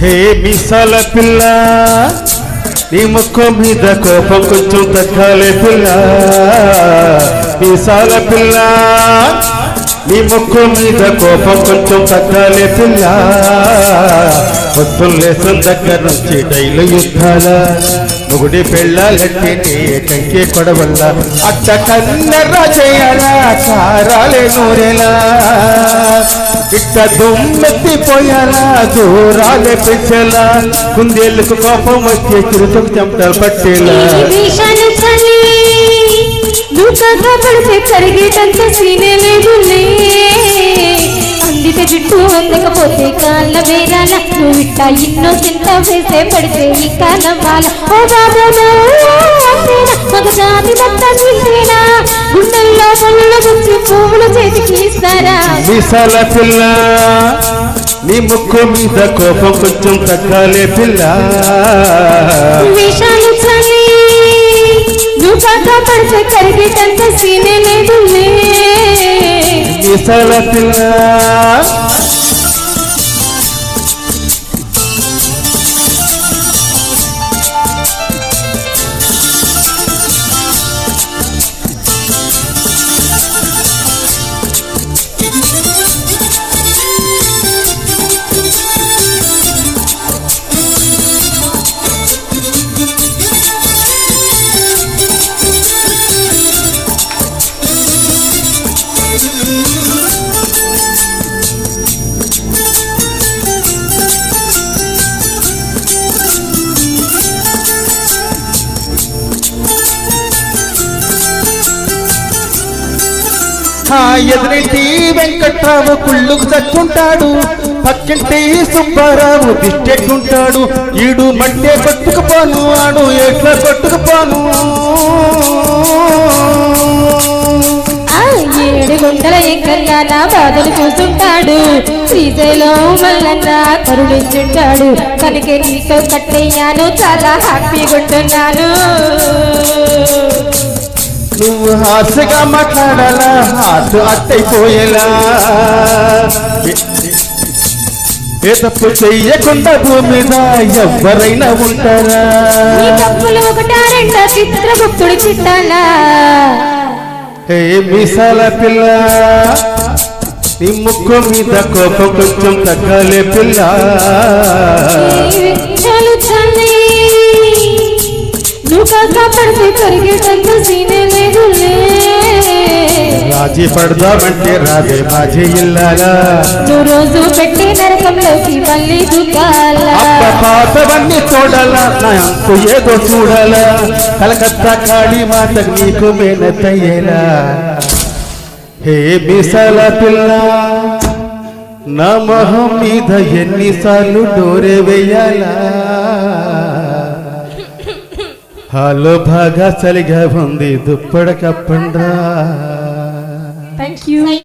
హే మీసాల పిల్ల నీ ముఖం మీద కోపం కొంచెం తగ్గాలే పిల్ల మీసాల పిల్ల నీ ముఖం మీద కోపం కొంచెం తగ్గాలే పిల్ల పొద్దున్న లేసం దగ్గర నుంచి డైలు యుద్ధాల మొగుడి పెళ్ళాలంటే నీ కంకే కొడవల్ల అట్ట కన్నెర్ర చేయాలా కారాలే నూరేలా ఇట్ట దుమ్మెత్తిపోయాలా దూరాలే పెంచేలా కుందేళ్ళకు కోపం వచ్చే చిరుతకు చెమటలు పట్టేలా కరిగేటంత సీనే లేదులే అందుకే జుట్టు అందకపోతే కాళ్ళ వేరాల నువ్వు ఇట్ట ఇన్నోసెంత వేసే పడితే ఈ కాలం వాళ్ళ ఓ బాబా మగ జాతి మొత్తం నిండేనా గుండెల్లో పనులు గుచ్చి పువ్వులు చేతికి ఇస్తారా మీసాల పిల్ల నీ ముక్కు మీద కోపం కొంచెం తగ్గాలే పిల్ల విషాలు చలి నువ్వు కాక పడితే కరిగేటంత సీనే లేదులే మీసాల పిల్ల ఎదురింటి వెంకట్రావు కుళ్ళుకు చచ్చుంటాడు పక్కింటి సుబ్బారావు దిష్టెట్టుంటాడు ఈడు మట్టే కొట్టుకుపోను ఆడు ఎట్లా కొట్టుకుపోను ఏడు గుంటల ఎక్కగా నా బాధలు చూస్తుంటాడు శ్రీశైలం మల్లన్న కరుణించుంటాడు కనుక నీతో కట్టయ్యాను చాలా హ్యాపీగా ఉంటున్నాను నువ్వు హాస్యగా మాట్లాడాలా హార్ట్ అట్టయిపోయేలా ఏ తప్పు చెయ్యకుండా భూమి మీద ఎవరైనా ఉంటారా ఈ తప్పులు ఒకటా రెండో చిత్రగుప్తుడి చిట్టాలా ఏ మీసాల పిల్ల నీ ముక్కు మీద కోపం కొంచెం తగ్గాలే పిల్ల నువ్వు కాక పడితే కరిగేటంత సీనే లేదులే రాజీ పడదామంటే రాదే బాజీ ఇల్లాగా నువ్వు రోజు పెట్టి నరకంలోకి మళ్ళీ దుకాలా పాతవన్నీ చూడాలా నా అంకు ఏదో చూడాలా కలకత్తా కాళీ మాతకు నీకు మేనతయ్యేలా హే మీసాల పిల్ల నా మొహం మీద ఎన్నిసార్లు డోరే వేయాలా హాలో బాగా చలిగా ఉంది దుప్పడ కప్పండ్రా థ్యాంక్ యూ